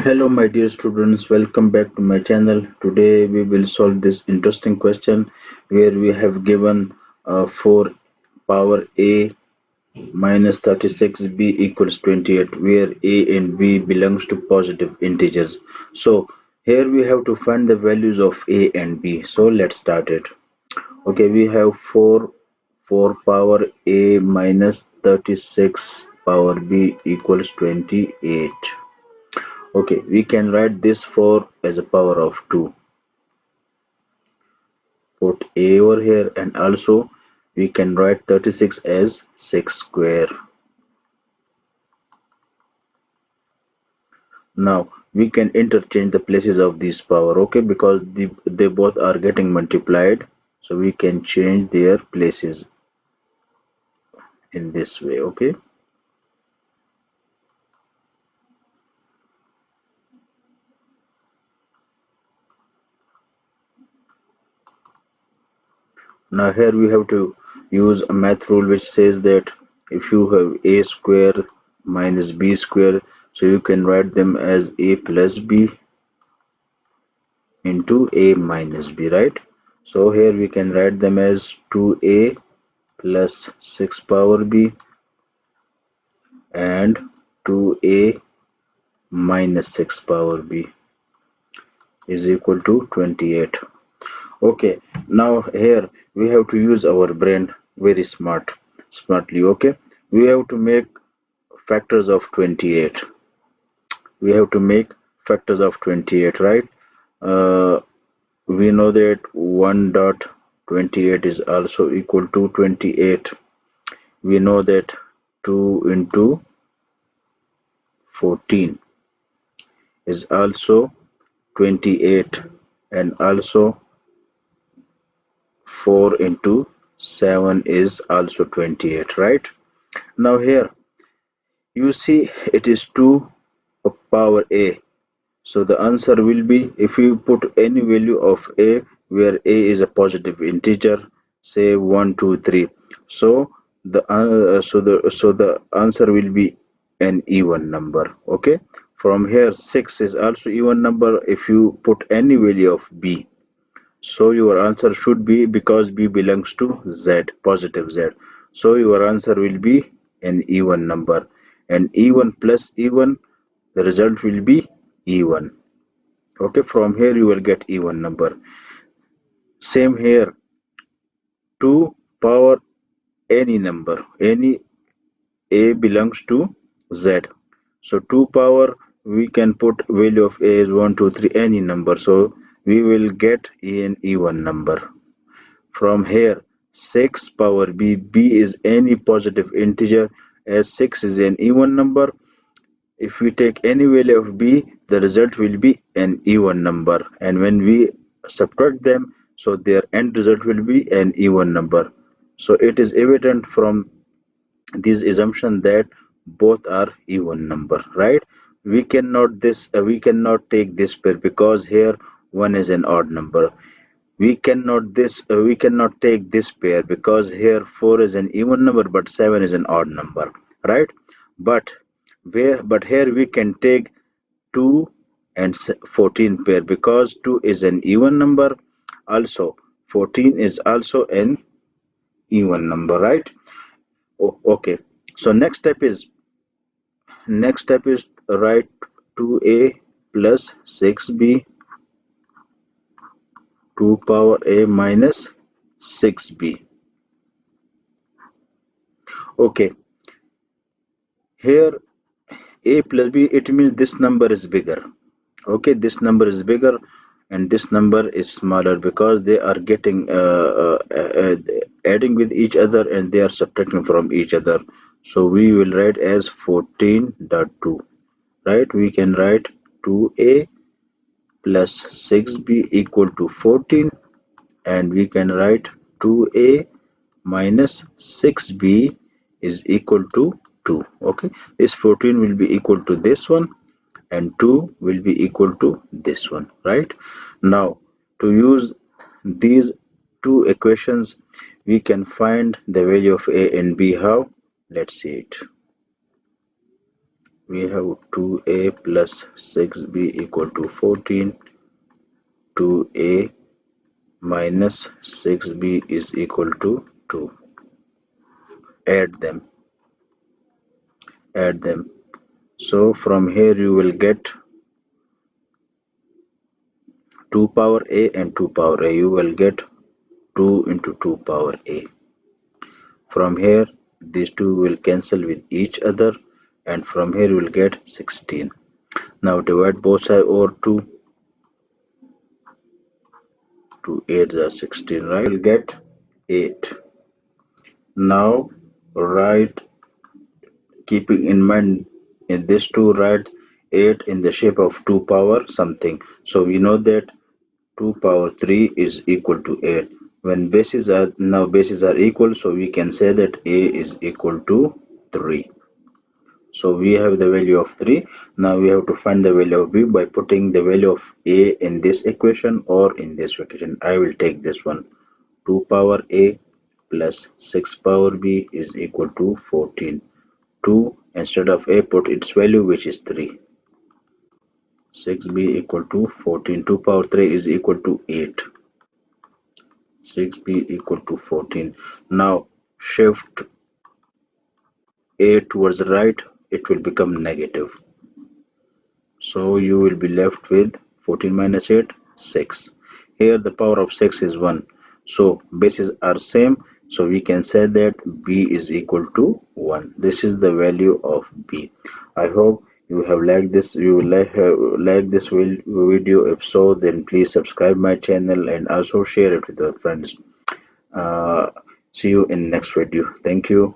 Hello my dear students, welcome back to my channel. Today we will solve this interesting question where we have given 4 power a minus 36b equals 28 where a and b belongs to positive integers. So here we have to find the values of a and b. So let's start it. Okay, we have 4 power a minus 36 power b equals 28. Okay, we can write this 4 as a power of 2. Put a over here and also we can write 36 as 6 square. Now we can interchange the places of these power, okay, because they both are getting multiplied. So we can change their places in this way, okay. Now here we have to use a math rule which says that if you have a square minus b square, so you can write them as a plus b into a minus b, right? So here we can write them as 2a plus 6 power b and 2a minus 6 power b is equal to 28. Okay, now here we have to use our brain very smartly, okay? We have to make factors of 28. We have to make factors of 28, right? Uh, we know that 1 dot 28 is also equal to 28. We know that 2 into 14 is also 28 and also 4 into 7 is also 28, right? Now here you see it is 2 power a. So the answer will be, if you put any value of a where a is a positive integer, say 1, 2, 3. So the answer will be an even number. Okay. From here 6 is also even number if you put any value of b. So your answer should be, because b belongs to z, positive z. So your answer will be an even number. And even plus even, the result will be even. Okay, from here you will get even number. Same here, 2 power any number, any a belongs to z. So 2 power, we can put value of a is 1, 2, 3, any number. So we will get an even number. From here 6 power b, b is any positive integer, as 6 is an even number. If we take any value of b, the result will be an even number, and when we subtract them, so their end result will be an even number. So it is evident from this assumption that both are even number, right? We cannot take this pair because here one is an odd number. We cannot take this pair because here 4 is an even number but 7 is an odd number, right? But here we can take 2 and 14 pair because 2 is an even number, also 14 is also an even number, right? Okay, so next step is write 2a plus 6b 2 power a minus 6b. Okay, here a plus b, it means this number is bigger. Okay, this number is bigger and this number is smaller because they are getting adding with each other and they are subtracting from each other. So we will write as 14.2, right? We can write 2a plus 6b equal to 14, and we can write 2a minus 6b is equal to 2. Okay, this 14 will be equal to this one and 2 will be equal to this one, right? Now to use these two equations, we can find the value of a and b. How? Let's see it. We have 2a plus 6b equal to 14. 2a minus 6b is equal to 2. Add them. Add them. So from here you will get 2 power a and 2 power a. You will get 2 into 2 power a. From here these two will cancel with each other, and from here you will get 16. Now divide both sides over 2. 2 8s are 16, right? You will get 8. Now write, keeping in mind in this 2, write 8 in the shape of 2 power something. So we know that 2 power 3 is equal to 8. When bases are equal, so we can say that a is equal to 3. So we have the value of 3. Now we have to find the value of b by putting the value of a in this equation or in this equation. I will take this one. 2 power a plus 6 power b is equal to 14. 2 instead of a, put its value, which is 3. 6b equal to 14. 2 power 3 is equal to 8. 6b equal to 14. Now shift a towards the right, it will become negative. So you will be left with 14 minus 8, 6. Here the power of 6 is 1. So bases are same. So we can say that b is equal to 1. This is the value of b. I hope you have liked this. You will like this video. If so, then please subscribe my channel and also share it with your friends. Uh, See you in next video. Thank you.